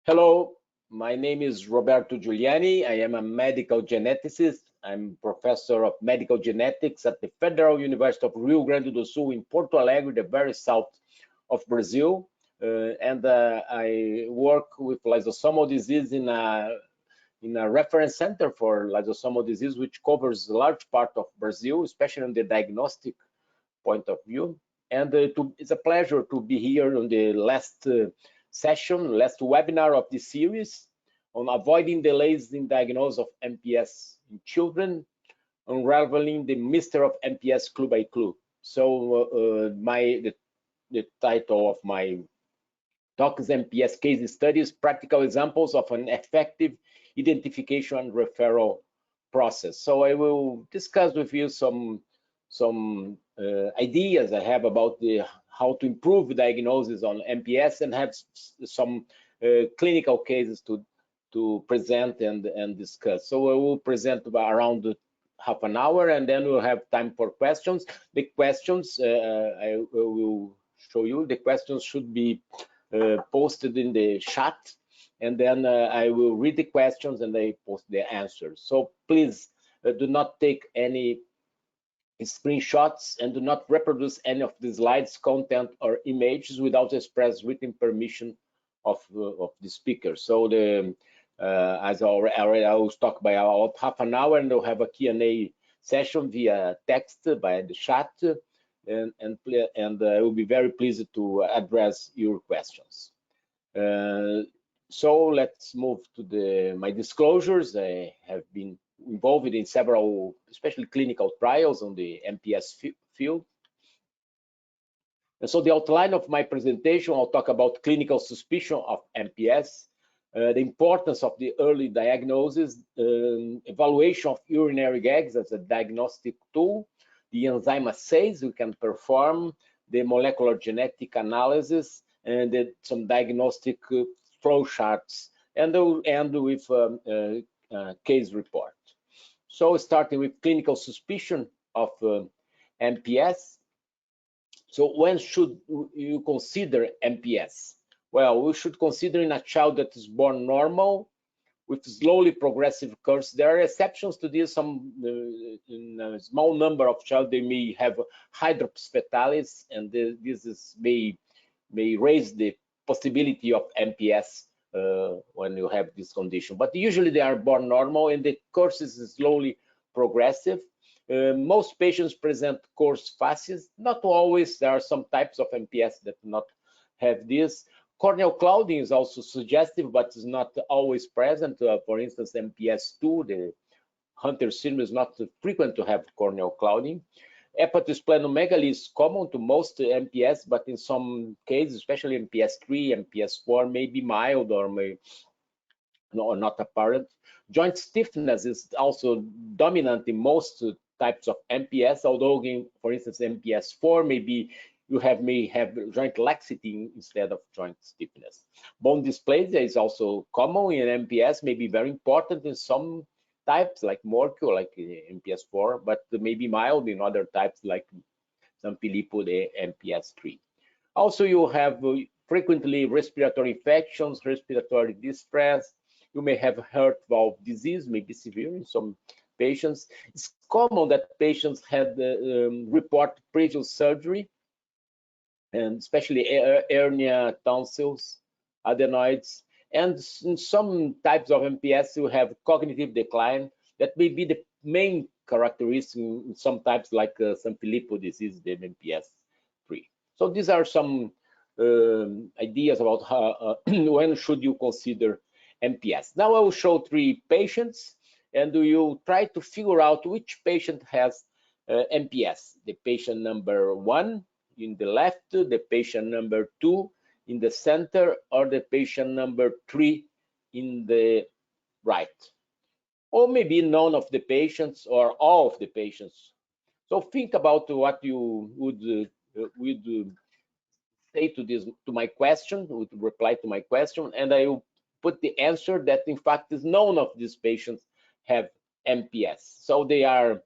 Hello, my name is Roberto Giugliani. I am a medical geneticist. I'm professor of medical genetics at the Federal University of Rio Grande do Sul in Porto Alegre, the very south of Brazil. I work with lysosomal disease in a reference center for lysosomal disease, which covers a large part of Brazil, especially on the diagnostic point of view. And it's a pleasure to be here on the last last webinar of this series on avoiding delays in diagnosis of MPS in children, unraveling the mystery of MPS clue by clue. So the title of my talk is MPS case studies, practical examples of an effective identification and referral process. So I will discuss with you some ideas I have about how to improve diagnosis on MPS, and have some clinical cases to present and discuss. So I will present around half an hour, and then we'll have time for questions. The questions I will show you. The questions should be posted in the chat, and then I will read the questions and I post the answers. So please do not take any screenshots and do not reproduce any of the slides, content, or images without express written permission of the speaker. So as I will talk by about half an hour, and we'll have a Q&A session via text by the chat, and I will be very pleased to address your questions. So let's move to my disclosures. I have been involved in several, especially clinical trials on the MPS field. And so the outline of my presentation, I'll talk about clinical suspicion of MPS, the importance of the early diagnosis, evaluation of urinary gags as a diagnostic tool, the enzyme assays we can perform, the molecular genetic analysis, and some diagnostic flow charts, and end with case report. So starting with clinical suspicion of MPS. So when should you consider MPS? Well, we should consider in a child that is born normal with slowly progressive course. There are exceptions to this. In a small number of children, they may have hydrops fetalis, and this may raise the possibility of MPS when you have this condition. But usually they are born normal, and the course is slowly progressive. Most patients present coarse fascias. Not always. There are some types of MPS that do not have this. Corneal clouding is also suggestive, but is not always present. For instance, MPS 2, the Hunter syndrome, is not frequent to have corneal clouding. Hepatosplenomegaly is common to most MPS, but in some cases, especially MPS 3, MPS 4, may be mild or not apparent. Joint stiffness is also dominant in most types of MPS, although, for instance, MPS 4 may have joint laxity instead of joint stiffness. Bone dysplasia is also common in MPS, may be very important in some types like Morquio, like MPS 4, but may be mild in other types like Sanfilippo, the MPS 3. Also, you have frequently respiratory infections, respiratory distress. You may have heart valve disease, may be severe in some patients. It's common that patients had report previous surgery, and especially hernia, tonsils, adenoids. And in some types of MPS, you have cognitive decline. That may be the main characteristic in some types, like Sanfilippo disease, the MPS 3. So these are some ideas about how, when should you consider MPS. Now I will show 3 patients, and you will try to figure out which patient has MPS. The patient number 1 in the left, the patient number 2 in the center, or the patient number 3 in the right, or maybe none of the patients or all of the patients. So think about what you would say to my question, would reply to my question, and I will put the answer that in fact is none of these patients have MPS. So they are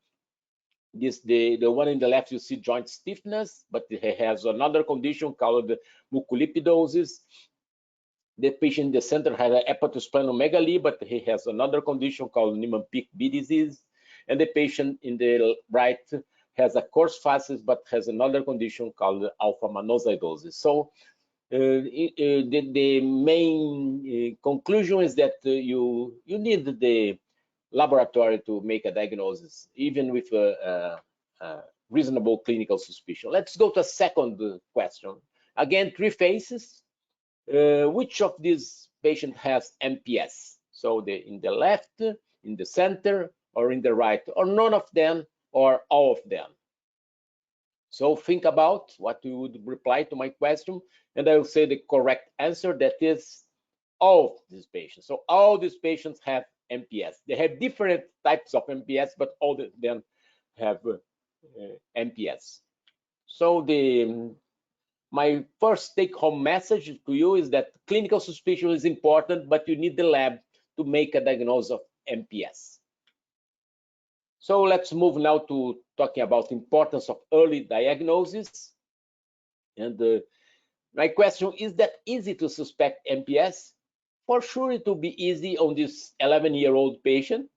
the one in the left, you see joint stiffness, but he has another condition called mucolipidosis. The patient in the center has an hepatosplenomegaly, but he has another condition called Niemann-Pick B disease. And the patient in the right has a coarse fasces, but has another condition called alpha-monocytosis. So the main conclusion is that you need the laboratory to make a diagnosis, even with a reasonable clinical suspicion. Let's go to a second question. Again, 3 phases. Which of these patients has MPS? So in the left, in the center, or in the right, or none of them, or all of them. So think about what you would reply to my question, and I will say the correct answer, that is all of these patients. So all these patients have MPS. They have different types of MPS, but all of them have MPS. So my first take-home message to you is that clinical suspicion is important, but you need the lab to make a diagnosis of MPS. So let's move now to talking about the importance of early diagnosis. And my question, is that easy to suspect MPS? For sure, it will be easy on this 11-year-old patient,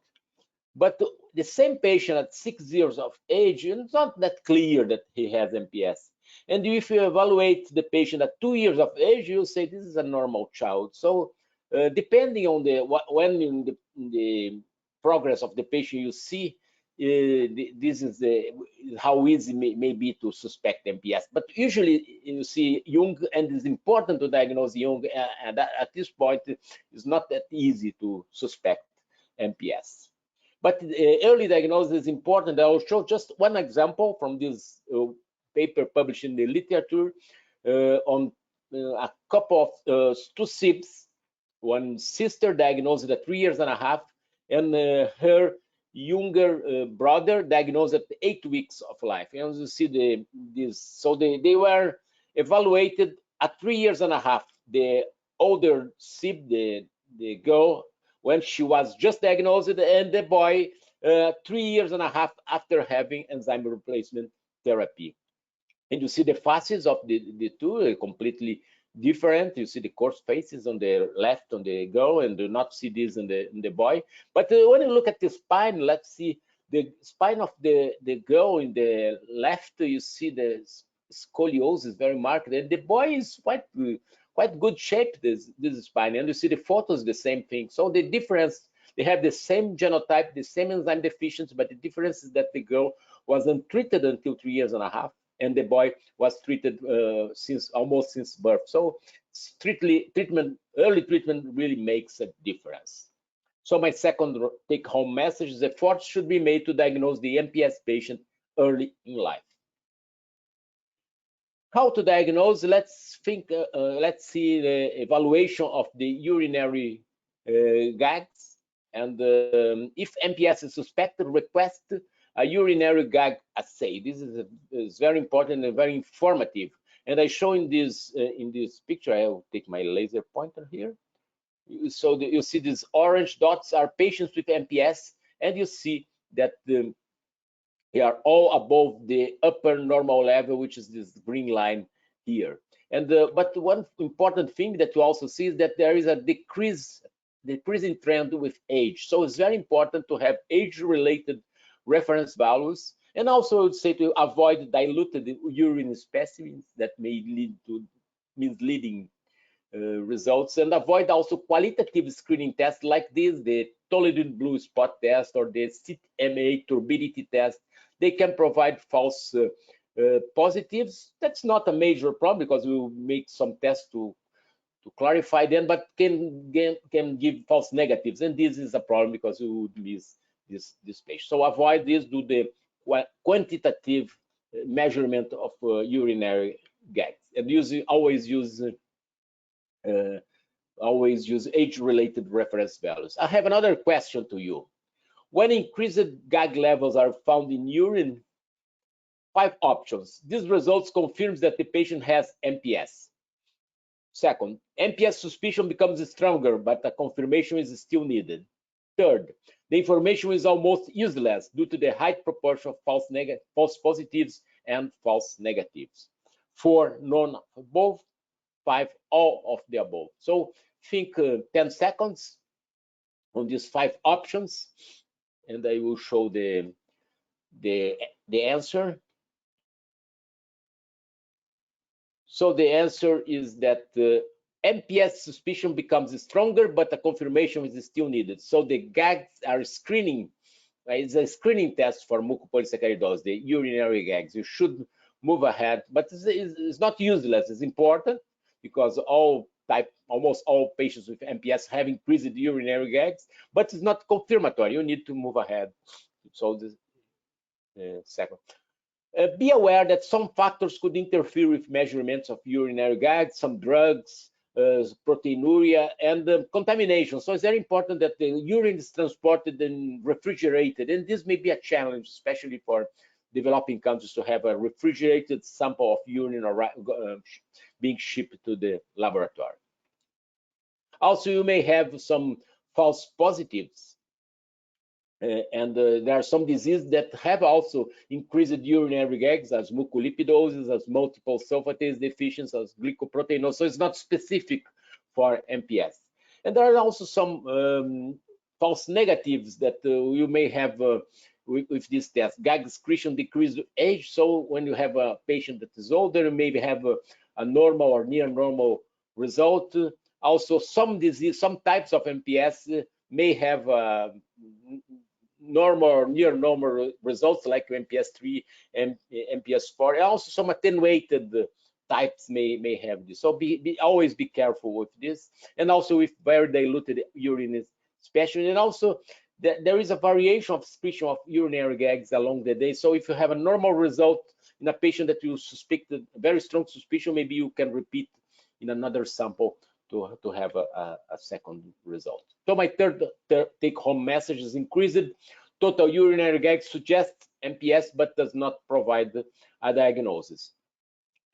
but the same patient at 6 years of age, it's not that clear that he has MPS. And if you evaluate the patient at 2 years of age, you say this is a normal child. So depending on when in the progress of the patient you see, this is how easy may be to suspect MPS. But usually you see young, and it's important to diagnose young, and at this point it's not that easy to suspect MPS. But early diagnosis is important. I will show just one example from this paper published in the literature on a couple of 2 SIBs. One sister diagnosed at 3 years and a half, and her younger brother diagnosed at 8 weeks of life. And you see this. So they were evaluated at 3 years and a half. The older SIB, the girl, when she was just diagnosed, and the boy 3 years and a half after having enzyme replacement therapy. And you see the faces of the two completely different. You see the coarse faces on the left on the girl, and do not see this in the boy. But when you look at the spine, let's see the spine of the girl in the left. You see the scoliosis very marked, and the boy is quite good shape, this spine. And you see the photos, the same thing. So the difference, they have the same genotype, the same enzyme deficiency, but the difference is that the girl wasn't treated until 3 years and a half, and the boy was treated almost since birth. So early treatment really makes a difference. So my second take-home message is efforts should be made to diagnose the MPS patient early in life. How to diagnose? Let's see the evaluation of the urinary gags, and if MPS is suspected, request a urinary gag assay. This is very important and very informative. And I show in this picture, I will take my laser pointer here. So you see these orange dots are patients with MPS, and you see that they are all above the upper normal level, which is this green line here. And but one important thing that you also see is that there is a decreasing trend with age. So it's very important to have age-related reference values, and also I would say to avoid diluted urine specimens that may lead to misleading results, and avoid also qualitative screening tests like this, the Toledo blue spot test or the CMA turbidity test. They can provide false positives. That's not a major problem because we will make some tests to clarify them, but can give false negatives, and this is a problem because we would miss this patient. So age this, do the quantitative measurement of urinary gags, and always use age-related reference values. I have another question to you. When increased gag levels are found in urine, 5 options. These results confirms that the patient has MPS. Second, MPS suspicion becomes stronger, but a confirmation is still needed. Third, the information is almost useless due to the high proportion of false positives and false negatives. 4, none of both. 5, all of the above. So think 10 seconds on these 5 options, and I will show the answer. So the answer is that MPS suspicion becomes stronger, but a confirmation is still needed. So the gags are screening. It's a screening test for mucopolysaccharidosis, the urinary gags. You should move ahead, but it's not useless. It's important because almost all patients with MPS have increased urinary gags, but it's not confirmatory. You need to move ahead. So this second. Be aware that some factors could interfere with measurements of urinary gags, some drugs, proteinuria, and contamination. So it's very important that the urine is transported and refrigerated, and this may be a challenge, especially for developing countries, to have a refrigerated sample of urine being shipped to the laboratory. Also, you may have some false positives. And there are some diseases that have also increased urinary gags, as mucolipidosis, as multiple sulfatase deficiency, as glycoproteinosis. So it's not specific for MPS. And there are also some false negatives that you may have with this test. Gag excretion decreased with age. So when you have a patient that is older, you maybe have a normal or near normal result. Also, some types of MPS may have normal or near normal results, like MPS 3 and MPS 4. And also some attenuated types may have this. So always be careful with this. And also with very diluted urine, especially. And also there is a variation of excretion of urinary gags along the day. So if you have a normal result in a patient that you suspect a very strong suspicion, maybe you can repeat in another sample to have a second result. So my third take-home message is increased total urinary gags suggests MPS, but does not provide a diagnosis.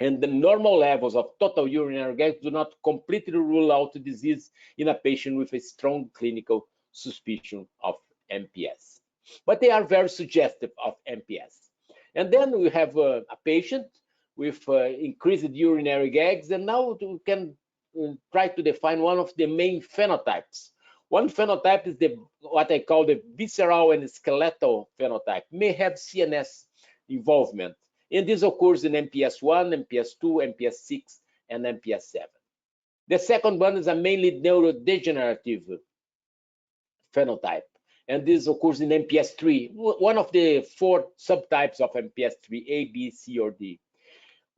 And the normal levels of total urinary gags do not completely rule out the disease in a patient with a strong clinical suspicion of MPS. But they are very suggestive of MPS. And then we have a patient with increased urinary gags, and now we can try to define one of the main phenotypes. One phenotype is what I call the visceral and skeletal phenotype, may have CNS involvement. And this occurs in MPS 1, MPS 2, MPS 6, and MPS 7. The second one is a mainly neurodegenerative phenotype, and this occurs in MPS 3, one of the 4 subtypes of MPS 3, A, B, C, or D.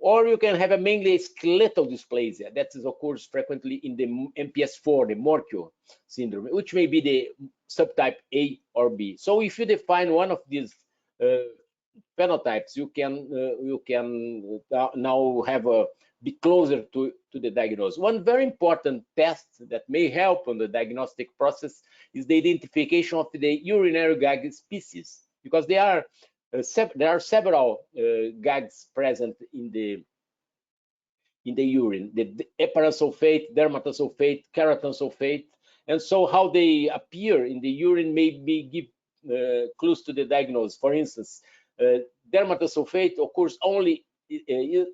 Or you can have a mainly skeletal dysplasia that occurs frequently in the MPS 4, the Morquio syndrome, which may be the subtype A or B. So if you define one of these phenotypes, you can now have be closer to the diagnosis. One very important test that may help on the diagnostic process is the identification of the urinary gag species, because there are several gags present in the urine, the heparan sulfate, dermatosulfate, keratan sulfate, and so how they appear in the urine may give clues to the diagnosis. For instance, dermatosulfate occurs only,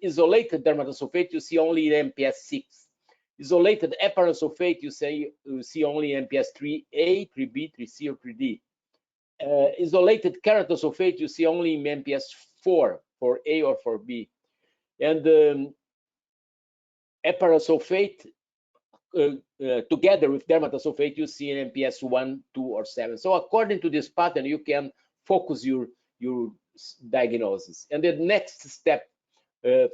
isolated dermatosulfate you see only in MPS 6. Isolated heparan sulfate you see only in MPS 3A, 3B, 3C, or 3D. Isolated keratan sulfate you see only in MPS 4, for A or for B. And heparan sulfate together with dermatosulfate you see in MPS 1, 2, or 7. So according to this pattern, you can focus your diagnosis. And the next step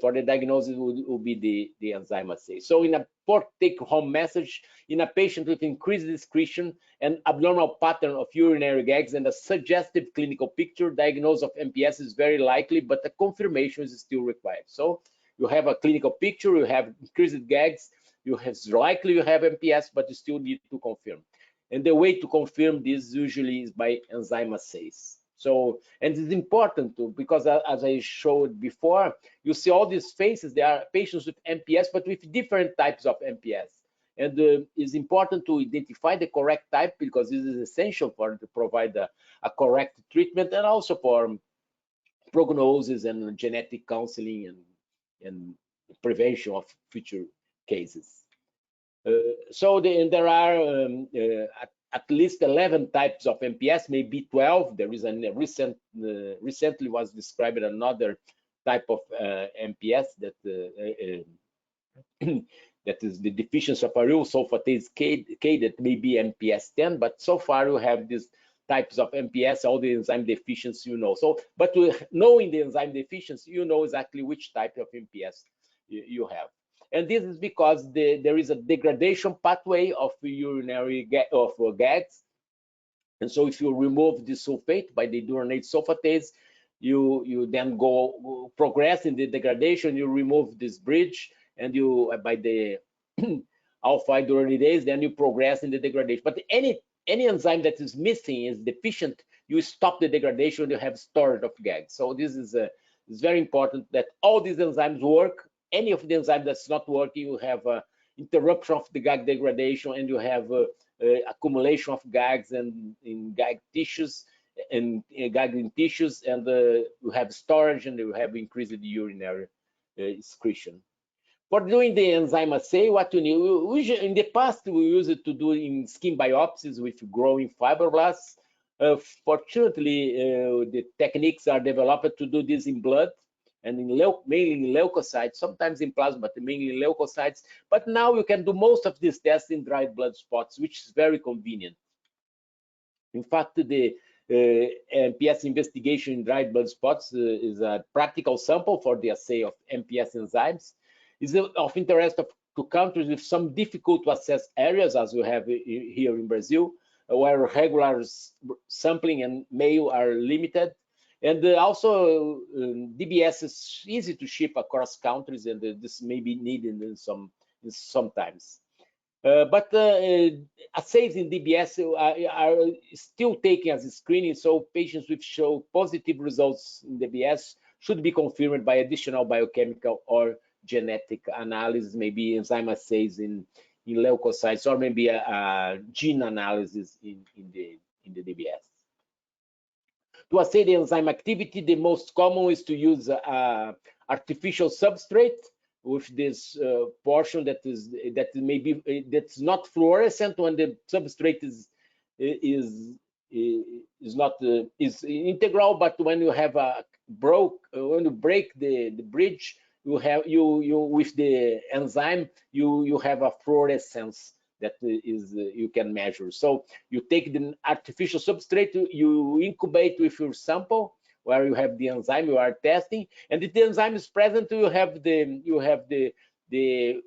for the diagnosis will be the enzyme assay. So in a fourth take-home message, in a patient with increased excretion and abnormal pattern of urinary gags and a suggestive clinical picture, diagnosis of MPS is very likely, but the confirmation is still required. So you have a clinical picture, you have increased gags, it's likely you have MPS, but you still need to confirm. And the way to confirm this usually is by enzyme assays. So, and it's important too, because as I showed before, you see all these faces, there are patients with MPS, but with different types of MPS. And it's important to identify the correct type, because this is essential to provide a correct treatment, and also for prognosis and genetic counseling and prevention of future cases. So there are at least 11 types of MPS, maybe 12. There is a recently was described another type of MPS that that is the deficiency of aryl sulfatase K that may be MPS 10. But so far we have these types of MPS, all the enzyme deficiency, you know. So, but knowing the enzyme deficiency, you know exactly which type of MPS you have. And this is because there is a degradation pathway of urinary GAGs. And so if you remove the sulfate by the iduronate sulfatase, you then progress in the degradation, you remove this bridge, and you by the alpha iduronidase, then you progress in the degradation. But any enzyme that is missing, is deficient, you stop the degradation, you have storage of GAGs. So this is it's very important that all these enzymes work. Any of the enzyme that's not working, you have interruption of the GAG degradation, and you have accumulation of GAGs and in GAG tissues and GAG in tissues, and you have storage, and you have increased the urinary excretion. For doing the enzyme assay, what you need, in the past we used it to do in skin biopsies with growing fibroblasts. Fortunately, the techniques are developed to do this in blood and mainly in leukocytes, sometimes in plasma, but mainly in leukocytes. But now you can do most of these tests in dried blood spots, which is very convenient. In fact, the MPS investigation in dried blood spots is a practical sample for the assay of MPS enzymes. It's of interest to countries with some difficult to assess areas, as we have here in Brazil, where regular sampling and mail are limited. And also DBS is easy to ship across countries, and this may be needed in sometimes. But assays in DBS are still taken as a screening, so patients which show positive results in DBS should be confirmed by additional biochemical or genetic analysis, maybe enzyme assays in leukocytes, or maybe a gene analysis in the DBS. To assay the enzyme activity, the most common is to use artificial substrate with this portion that's not fluorescent when the substrate is integral, but when you have when you break the bridge, you with the enzyme you have a fluorescence that you can measure. So you take the artificial substrate, you incubate with your sample where you have the enzyme you are testing, and if the enzyme is present, you have the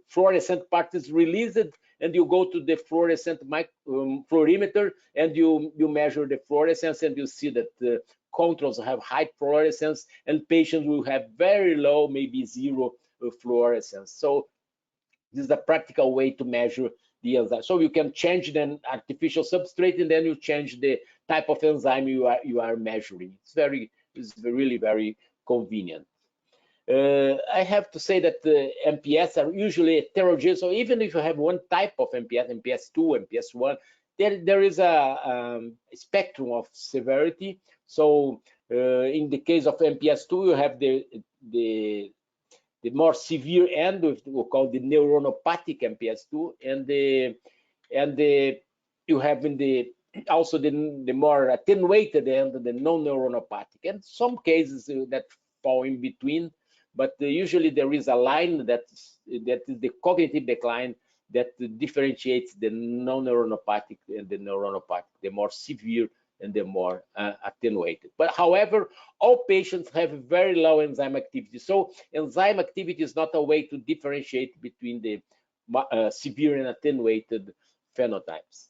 fluorescent part is released, and you go to the fluorescent fluorimeter, and you measure the fluorescence, and you see that the controls have high fluorescence, and patients will have very low, maybe zero fluorescence. So this is a practical way to measure the enzyme. So you can change the artificial substrate, and then you change the type of enzyme you are measuring. It's really very convenient. I have to say that the MPS are usually heterogeneous. So even if you have one type of MPS, MPS 2, MPS 1, there is a spectrum of severity. So in the case of MPS 2, you have the more severe end, with we call the neuronopathic MPS 2, and you have also the more attenuated end, the non-neuronopathic, and some cases that fall in between. But usually there is a line that is the cognitive decline that differentiates the non-neuronopathic and the neuronopathic, the more severe and the more attenuated. But however, all patients have very low enzyme activity. So enzyme activity is not a way to differentiate between the severe and attenuated phenotypes.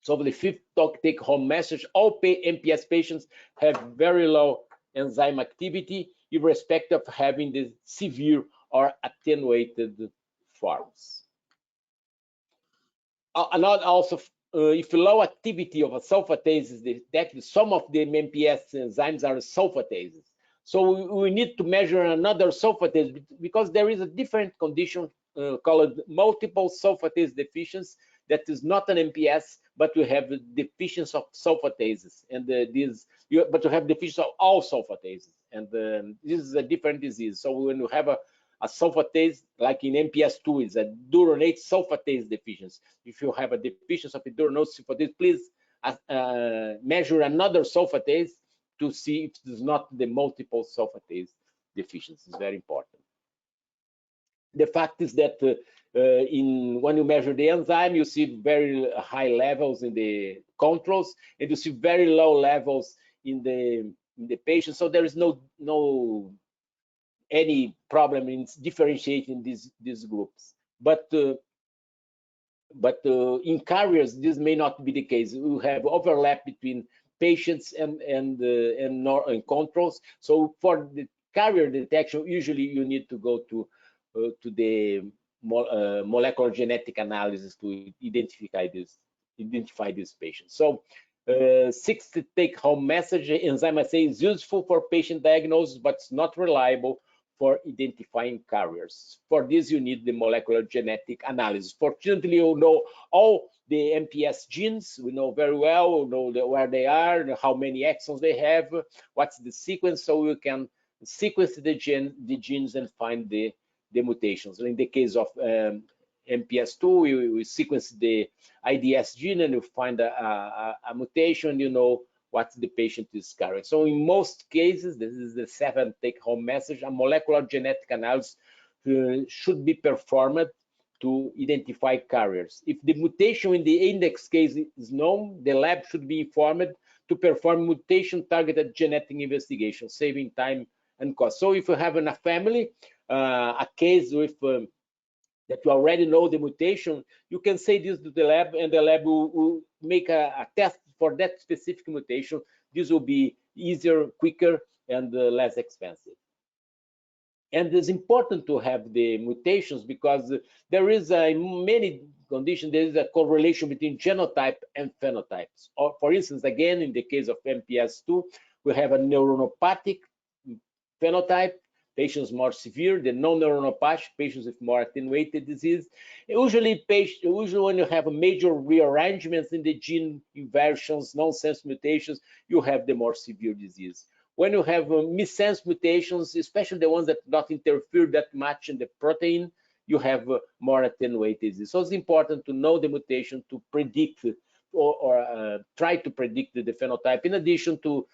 So the fifth take-home message: all MPS patients have very low enzyme activity, irrespective of having the severe or attenuated forms. If low activity of a sulfatase is detected, some of the MPS enzymes are sulfatases. So we need to measure another sulfatase, because there is a different condition called multiple sulfatase deficiency that is not an MPS, but we have deficiency of sulfatases, and but you have deficiency of all sulfatases, and this is a different disease. So when you have a sulfatase, like in MPS2, is a duronate sulfatase deficiency. If you have a deficiency of a duronate sulfatase, please measure another sulfatase to see if it is not the multiple sulfatase deficiency. It's very important. The fact is that when you measure the enzyme, you see very high levels in the controls, and you see very low levels in the patient. So there is no any problem in differentiating these groups. But in carriers, this may not be the case. You have overlap between patients and controls. So for the carrier detection, usually you need to go to the molecular genetic analysis to identify these patients. So 6th take-home message: enzyme assay is useful for patient diagnosis, but it's not reliable for identifying carriers. For this, you need the molecular genetic analysis. Fortunately, you know all the MPS genes. We know very well, we know where they are, how many exons they have, what's the sequence, so we can sequence the genes and find the mutations. In the case of MPS2, we sequence the IDS gene and you find a mutation, you know what the patient is carrying. So in most cases, this is the 7th take-home message, a molecular genetic analysis should be performed to identify carriers. If the mutation in the index case is known, the lab should be informed to perform mutation-targeted genetic investigation, saving time and cost. So if you have in a family a case with that you already know the mutation, you can say this to the lab, and the lab will make a test for that specific mutation. This will be easier, quicker, and less expensive. And it's important to have the mutations because there is in many conditions, there is a correlation between genotype and phenotypes. Or, for instance, again, in the case of MPS2, we have a neuronopathic phenotype, patients more severe, the non-neuronopathic, patients with more attenuated disease. Usually when you have major rearrangements in the gene inversions, nonsense mutations, you have the more severe disease. When you have missense mutations, especially the ones that do not interfere that much in the protein, you have more attenuated disease. So it's important to know the mutation to predict or try to predict the phenotype, in addition to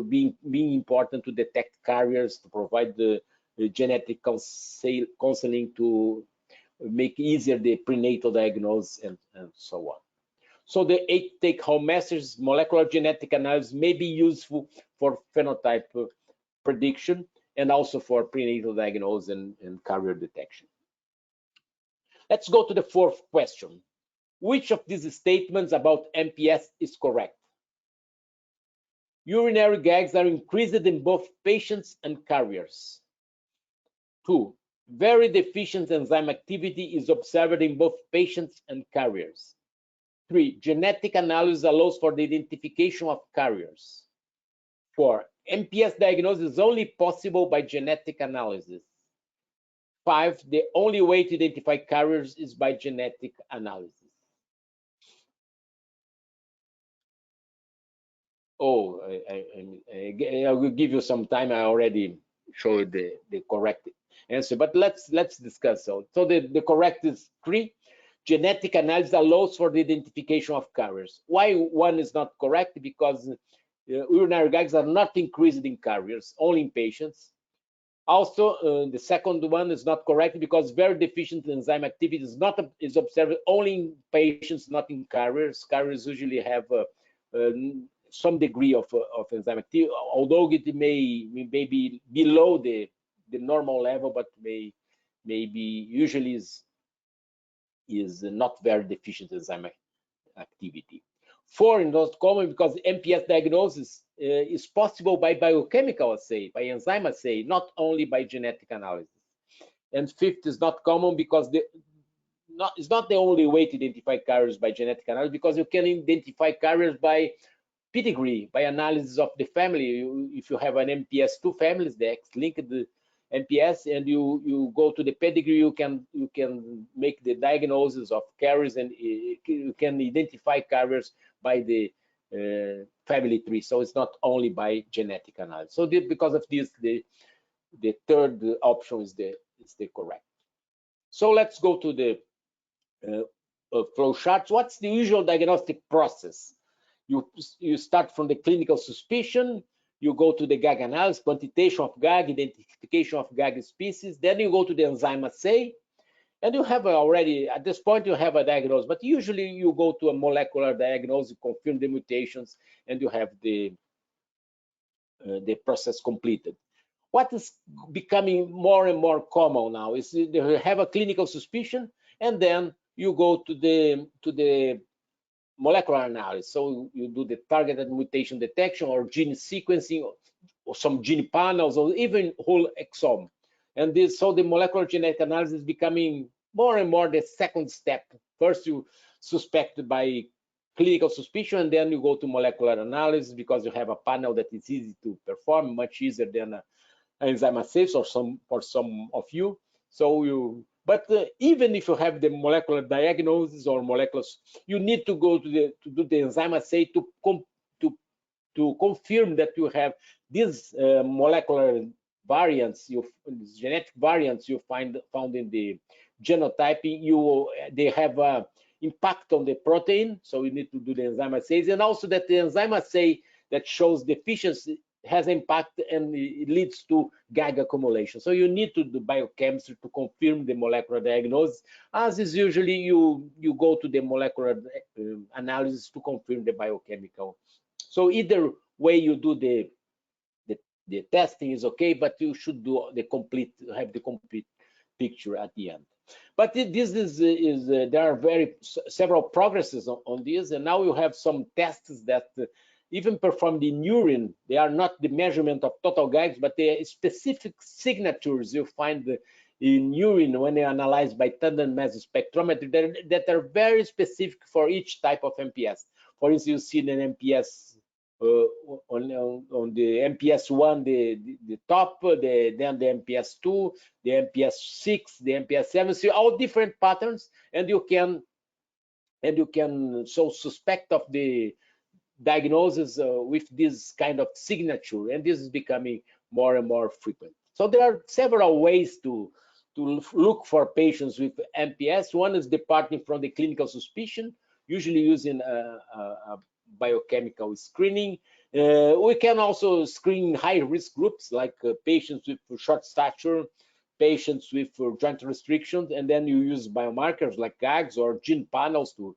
being important to detect carriers, to provide the genetic counseling to make easier the prenatal diagnosis and so on. So the 8th take-home message: molecular genetic analysis may be useful for phenotype prediction and also for prenatal diagnosis and carrier detection. Let's go to the 4th question. Which of these statements about MPS is correct? Urinary gags are increased in both patients and carriers. 2. Very deficient enzyme activity is observed in both patients and carriers. 3. Genetic analysis allows for the identification of carriers. 4. MPS diagnosis is only possible by genetic analysis. 5. The only way to identify carriers is by genetic analysis. Oh, I will give you some time. I already showed the correct answer, but let's discuss. So the correct is 3. Genetic analysis allows for the identification of carriers. Why 1 is not correct? Because urinary gags are not increased in carriers, only in patients. Also, the second one is not correct because very deficient enzyme activity is observed only in patients, not in carriers. Carriers usually have some degree of enzyme activity, although it may be below the normal level, but may be usually is not very deficient enzyme activity. 4 is not common because MPS diagnosis is possible by biochemical assay, by enzyme assay, not only by genetic analysis. And 5th is not common because it's not the only way to identify carriers by genetic analysis, because you can identify carriers by pedigree, by analysis of the family. If you have an MPS2 families, the X-linked MPS, and you go to the pedigree, you can make the diagnosis of carriers, and you can identify carriers by the family tree. So it's not only by genetic analysis. So because of this, the the third option is the correct. So let's go to the flow charts. What's the usual diagnostic process? You start from the clinical suspicion, you go to the GAG analysis, quantitation of GAG, identification of GAG species, then you go to the enzyme assay, and you have already, at this point, you have a diagnosis, but usually you go to a molecular diagnosis, confirm the mutations, and you have the process completed. What is becoming more and more common now is you have a clinical suspicion, and then you go to the molecular analysis. So you do the targeted mutation detection or gene sequencing or some gene panels or even whole exome. And this, so the molecular genetic analysis is becoming more and more the second step. First you suspect by clinical suspicion, and then you go to molecular analysis because you have a panel that is easy to perform, much easier than enzyme assays or for some of you. So you, but even if you have the molecular diagnosis or molecular, you need to go to do the enzyme assay to confirm that you have these molecular variants, genetic variants you found in the genotyping. They have impact on the protein, so you need to do the enzyme assays, and also that the enzyme assay that shows deficiency has impact and it leads to GAG accumulation. So you need to do biochemistry to confirm the molecular diagnosis, as is usually you go to the molecular analysis to confirm the biochemical. So either way you do the testing is okay, but you should do have the complete picture at the end. But this is there are several progresses on this, and now you have some tests that even performed in urine. They are not the measurement of total GAGs, but they are specific signatures you find in urine when they are analyzed by tandem mass spectrometry that are very specific for each type of MPS. For instance, you see an MPS on the MPS 1, the top, then the MPS 2, the MPS 6, the MPS 7. So all different patterns, and you can so suspect of the diagnosis with this kind of signature, and this is becoming more and more frequent. So there are several ways to look for patients with MPS. One is departing from the clinical suspicion, usually using a biochemical screening. We can also screen high-risk groups like patients with short stature, patients with joint restrictions, and then you use biomarkers like GAGs or gene panels to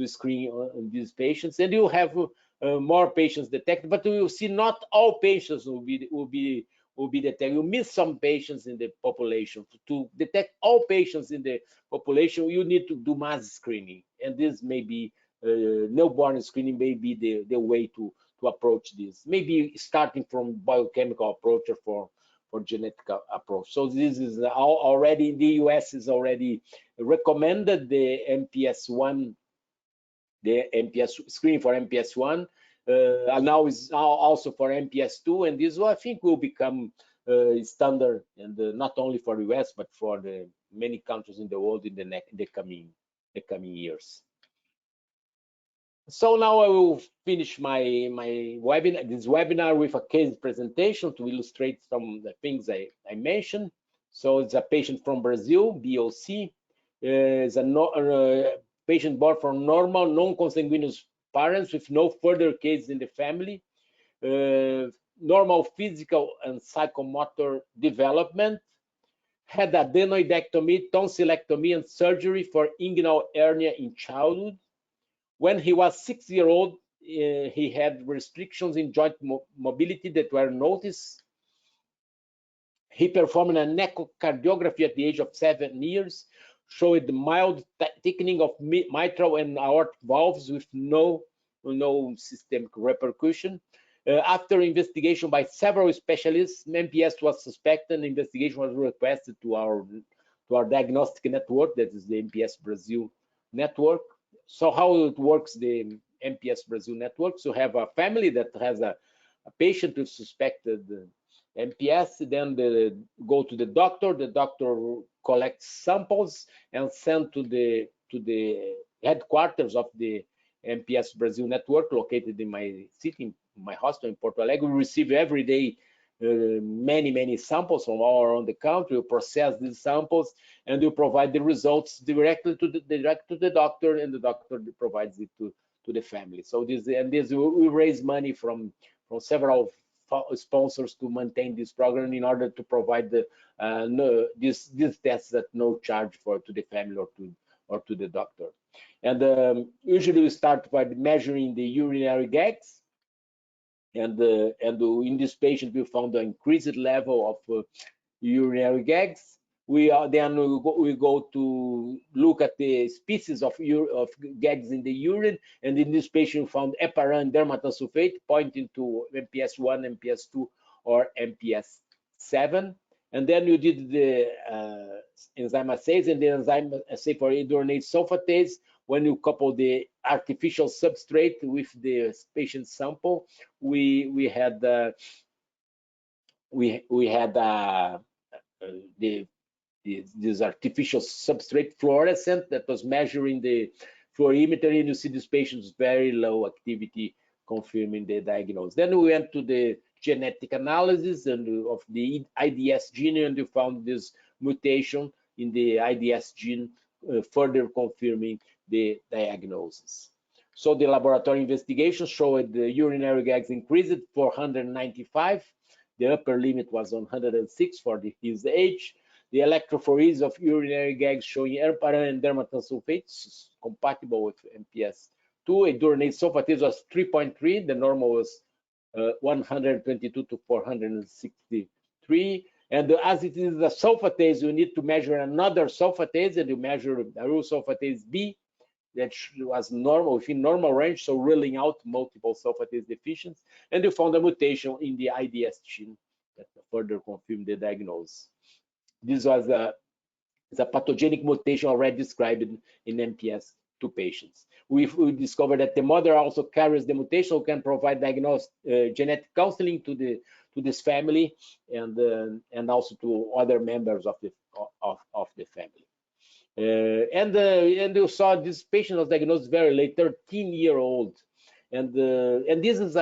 screen on these patients, and you have more patients detected. But you will see not all patients will be detected. You miss some patients in the population. To detect all patients in the population, you need to do mass screening, and this may be newborn screening may be the way to approach this. Maybe starting from biochemical approach or for genetic approach. So this is already in the US is already recommended, the MPS 1, the MPS screening for MPS 1, and now is also for MPS 2, and this I think will become standard, and not only for the US but for the many countries in the world in the coming years. So now I will finish my webinar with a case presentation to illustrate some of the things I mentioned. So it's a patient from Brazil, BOC. Is a patient born from normal, non-consanguineous parents with no further cases in the family. Normal physical and psychomotor development. Had adenoidectomy, tonsillectomy, and surgery for inguinal hernia in childhood. When he was 6 years old, he had restrictions in joint mobility that were noticed. He performed an echocardiography at the age of 7 years, showed the mild thickening of mitral and aortic valves with no systemic repercussion. After investigation by several specialists, MPS was suspected, and investigation was requested to our diagnostic network, that is the MPS Brazil network. So how it works, the MPS Brazil network? So have a family that has a patient with suspected MPS, then they go to the doctor collects samples and send to the headquarters of the MPS Brazil network located in my city, in my hospital in Porto Alegre. We receive every day many samples from all around the country. We process these samples and we provide the results directly to the doctor, and the doctor provides it to the family. So this we raise money from several sponsors to maintain this program in order to provide these tests at no charge to the family or to the doctor. And usually we start by measuring the urinary gags, and in this patient we found an increased level of urinary gags. We go to look at the species of gags in the urine, and in this patient we found heparin dermatosulfate pointing to MPS 1, MPS 2, or MPS 7. And then we did the enzyme assays, and the enzyme assay for iduronate sulfatase. When you couple the artificial substrate with the patient sample, we had this artificial substrate fluorescent that was measuring the fluorimetry, and you see this patient's very low activity, confirming the diagnosis. Then we went to the genetic analysis of the IDS gene, and we found this mutation in the IDS gene, further confirming the diagnosis. So the laboratory investigation showed the urinary gags increased 495. The upper limit was 106 for his age. The electrophoresis of urinary gags showing heparin and dermatosulfates compatible with MPS 2. Iduronate sulfatase was 3.3. The normal was 122 to 463. And as it is a sulfatase, you need to measure another sulfatase, and you measure aryl sulfatase B that was normal, within normal range, so ruling out multiple sulfatase deficiencies. And you found a mutation in the IDS gene that further confirmed the diagnosis. This was a pathogenic mutation already described in MPS 2 patients. We discovered that the mother also carries the mutation, can provide genetic counseling to this family, and also to other members of the family. And you saw this patient was diagnosed very late, 13-year-old, and this is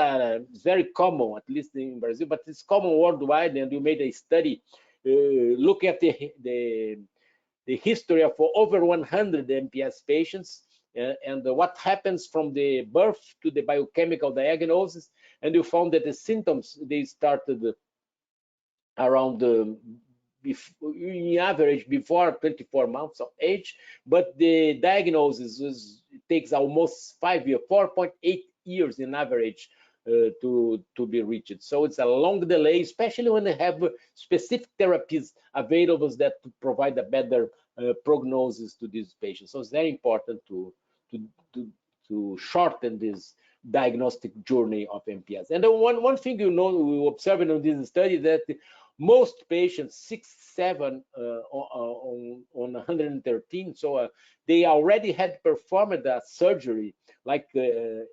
very common, at least in Brazil, but it's common worldwide. And you made a study looking at the history of over 100 MPS patients, and what happens from the birth to the biochemical diagnosis. And you found that the symptoms, they started around in average before 24 months of age, but the diagnosis takes almost 5 years, 4.8 years in average to be reached. So it's a long delay, especially when they have specific therapies available that provide a better prognosis to these patients. So it's very important to shorten this diagnostic journey of MPS. And one thing we observed in this study that most patients, 6, 7 on 113, so they already had performed a surgery like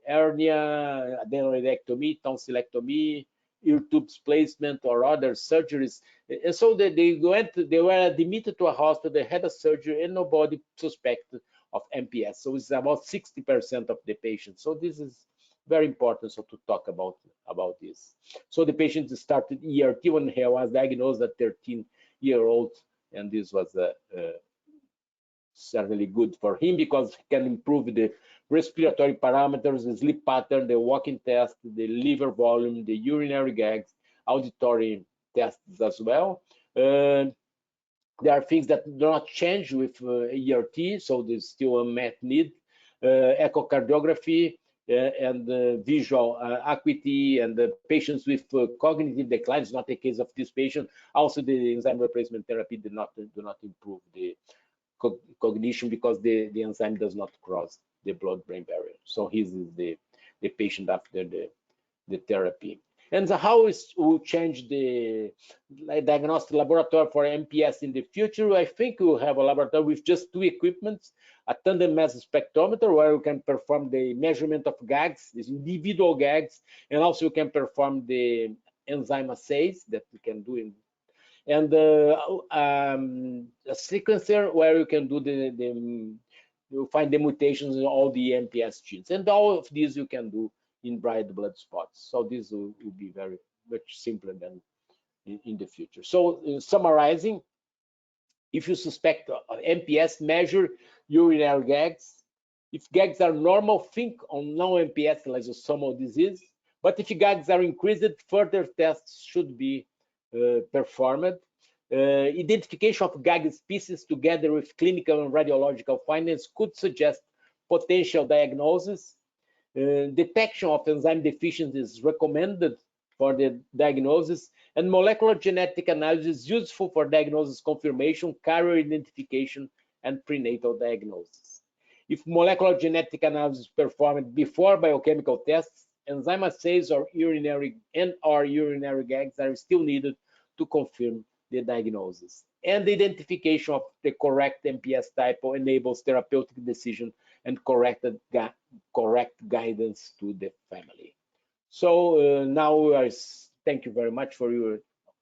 hernia, adenoidectomy, tonsillectomy, ear tubes placement, or other surgeries. And so they were admitted to a hospital, they had a surgery, and nobody suspected of MPS. So it's about 60% of the patients. So this is very important, so to talk about this. So the patient started ERT when he was diagnosed at 13-year-old, and this was certainly good for him because he can improve the respiratory parameters, the sleep pattern, the walking test, the liver volume, the urinary gags, auditory tests as well. There are things that do not change with ERT, so there's still a unmet need. Echocardiography and visual acuity, and the patients with cognitive decline is not the case of this patient. Also, the enzyme replacement therapy do not improve the cognition because the enzyme does not cross the blood-brain barrier. So he is the patient after the therapy. And so how will change the diagnostic laboratory for MPS in the future? I think we'll have a laboratory with just 2 equipments, a tandem mass spectrometer where we can perform the measurement of gags, these individual gags, and also we can perform the enzyme assays that we can do and a sequencer where you can do you find the mutations in all the MPS genes, and all of these you can do in bright blood spots. So this will be very much simpler than in the future. So summarizing, if you suspect MPS, measure urinary gags. If gags are normal, think on non-MPS lysosomal disease. But if gags are increased, further tests should be performed. Identification of gag species together with clinical and radiological findings could suggest potential diagnosis. Detection of enzyme deficiency is recommended for the diagnosis, and molecular genetic analysis is useful for diagnosis confirmation, carrier identification, and prenatal diagnosis. If molecular genetic analysis is performed before biochemical tests, enzyme assays or urinary gags are still needed to confirm the diagnosis. And the identification of the correct MPS type enables therapeutic decision and correct guidance to the family. So now, thank you very much for your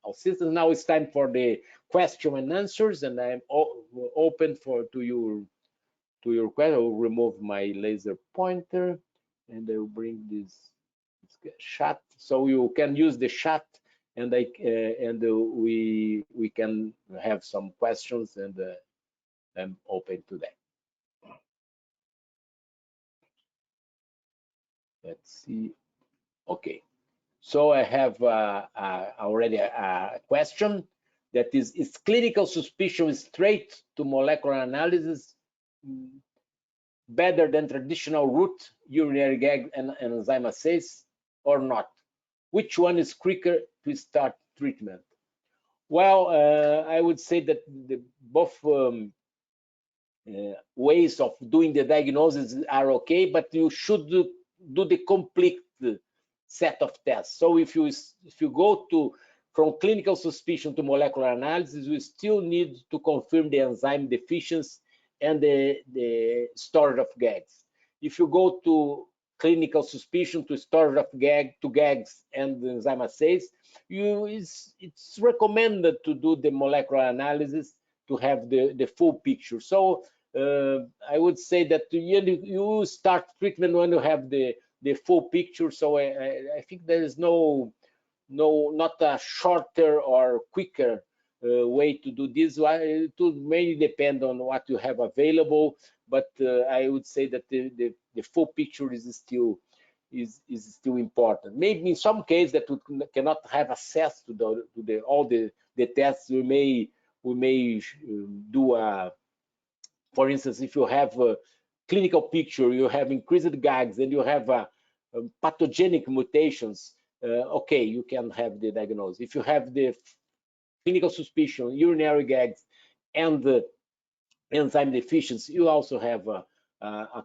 assistance. Now it's time for the question and answers, and I'm open to your question. I will remove my laser pointer, and I will bring this chat, so you can use the chat, and we can have some questions, and I'm open to that. Let's see. Okay, so I have already a question that is clinical suspicion straight to molecular analysis better than traditional route urinary gag and enzyme assays or not? Which one is quicker to start treatment? Well, I would say that both ways of doing the diagnosis are okay, but you should do the complete set of tests. So if you go from clinical suspicion to molecular analysis, we still need to confirm the enzyme deficiency and the storage of gags. If you go to clinical suspicion to storage of gags and the enzyme assays, it's recommended to do the molecular analysis to have the full picture. So I would say that you start treatment when you have the full picture. So I think there is not a shorter or quicker way to do this. It will mainly depend on what you have available, but I would say that the full picture is still important. Maybe in some cases that we cannot have access to all the tests, we may do for instance, if you have a clinical picture, you have increased gags, and you have pathogenic mutations, okay, you can have the diagnosis. If you have the clinical suspicion, urinary gags, and the enzyme deficiency, you also have a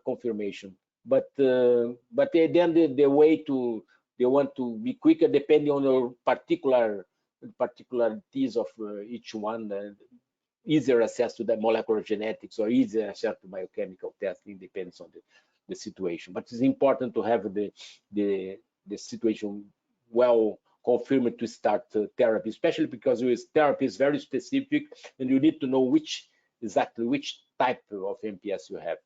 confirmation. But then the way they want to be quicker depending on your particularities of each one. Easier access to the molecular genetics or easier access to biochemical testing, depends on the situation. But it's important to have the situation well confirmed to start therapy, especially because therapy is very specific, and you need to know exactly which type of MPS you have.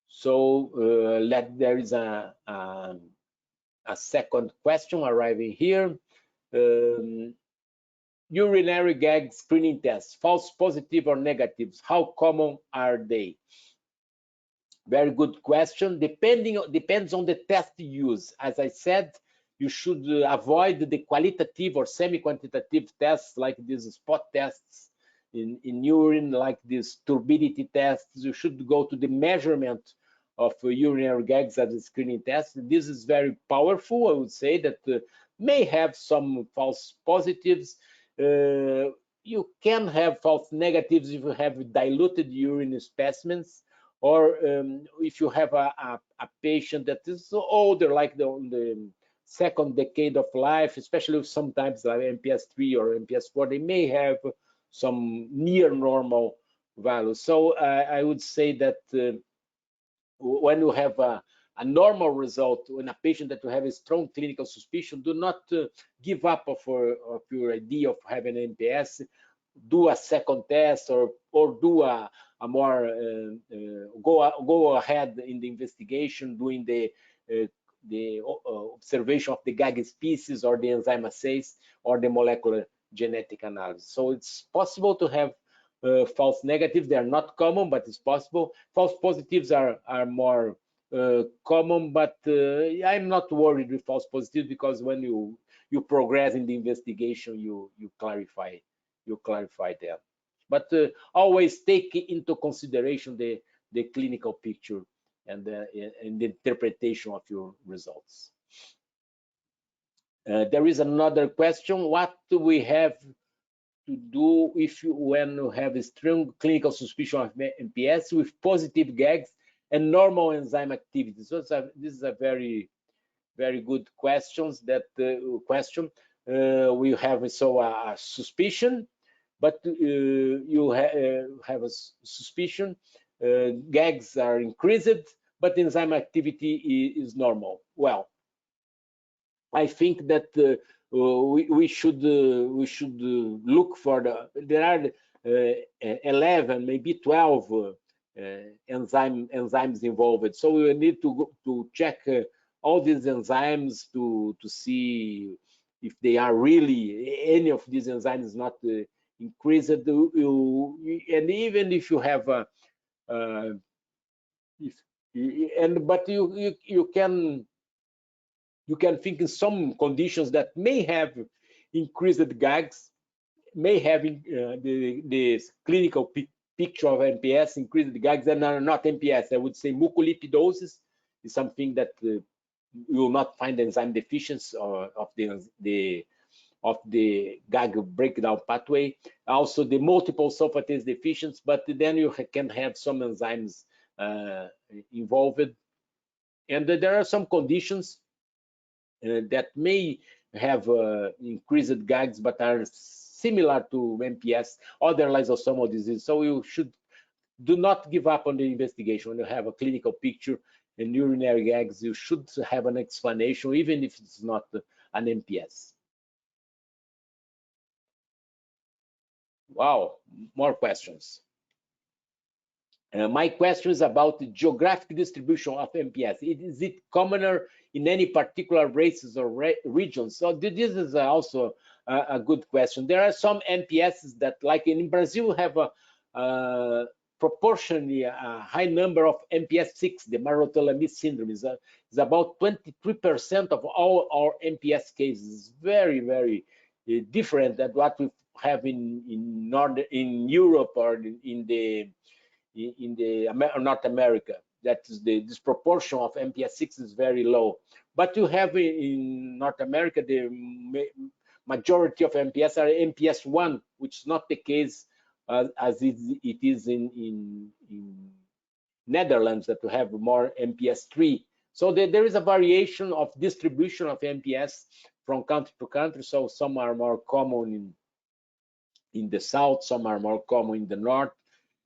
So there is a second question arriving here. Urinary gag screening tests, false positive or negatives, how common are they? Very good question. Depends on the test you use. As I said, you should avoid the qualitative or semi-quantitative tests like these spot tests in urine, like these turbidity tests. You should go to the measurement of urinary gags as a screening test. This is very powerful. I would say that may have some false positives. You can have false negatives if you have diluted urine specimens, or if you have a patient that is older, like the second decade of life, especially if sometimes like MPS 3 or MPS 4, they may have some near normal values. So I would say that when you have a normal result in a patient that you have a strong clinical suspicion, do not give up of your idea of having MPS. Do a second test, or do a more go ahead in the investigation, doing the observation of the GAG species or the enzyme assays or the molecular genetic analysis. So it's possible to have false negatives. They are not common, but it's possible. False positives are more common, but I'm not worried with false positives, because when you progress in the investigation, you clarify them. But always take into consideration the clinical picture and the interpretation of your results. There is another question: what do we have to do when you have a strong clinical suspicion of MPS with positive GAGs and normal enzyme activity? So this is a very good questions. Question we have a suspicion, but you have a suspicion. GAGs are increased, but enzyme activity is normal. Well, I think that we should look for there are 11, maybe 12 enzymes involved. So we need to check all these enzymes to see if they are really, any of these enzymes not increased. And even if you have but you can think in some conditions that may have increased GAGs, may have the clinical picture of MPS, increased GAGs, and are not MPS. I would say mucopolysaccharidosis is something that you will not find enzyme deficiency of the GAG breakdown pathway. Also the multiple sulfatase deficiency, but then you can have some enzymes involved. And there are some conditions that may have increased GAGs but are similar to MPS, other lysosomal disease. So you do not give up on the investigation. When you have a clinical picture and urinary GAGs, you should have an explanation, even if it's not an MPS. Wow, more questions. My question is about the geographic distribution of MPS. Is it commoner in any particular races or regions? So this is also a good question. There are some MPSs that, like in Brazil, have a proportionally a high number of MPS 6, the Marothelamy syndrome is about 23% of all our MPS cases. Very, very different than what we have in Europe or in North America. That is this proportion of MPS 6 is very low. But you have in North America, the majority of MPS are MPS 1, which is not the case as it is in Netherlands, that we have more MPS 3. So there is a variation of distribution of MPS from country to country. So some are more common in the south, some are more common in the north.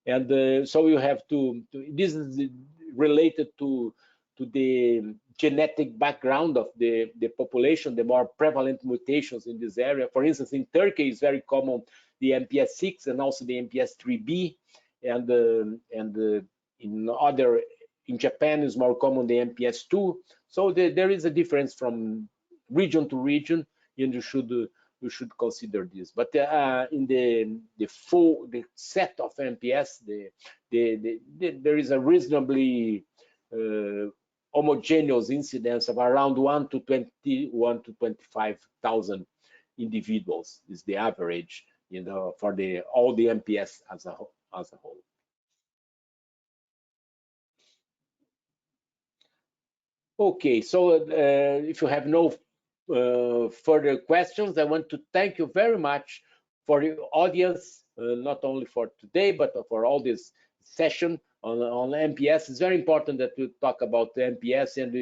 And so you have to this is related to the genetic background of the population, the more prevalent mutations in this area. For instance, in Turkey is very common the MPS 6 and also the MPS 3B, and in Japan is more common the MPS 2. So there is a difference from region to region, and you should consider this. But in the set of MPS, there is a reasonably homogeneous incidence of around 1 to 25,000 individuals is the average, for all the MPS as a whole. Okay, so if you have no further questions, I want to thank you very much for the audience, not only for today, but for all this session on MPS. It's very important that we talk about the MPS and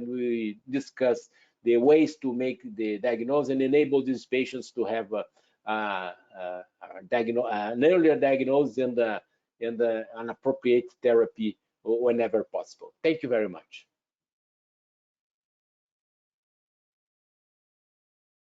we discuss the ways to make the diagnosis and enable these patients to have an earlier diagnosis and an appropriate therapy whenever possible. Thank you very much.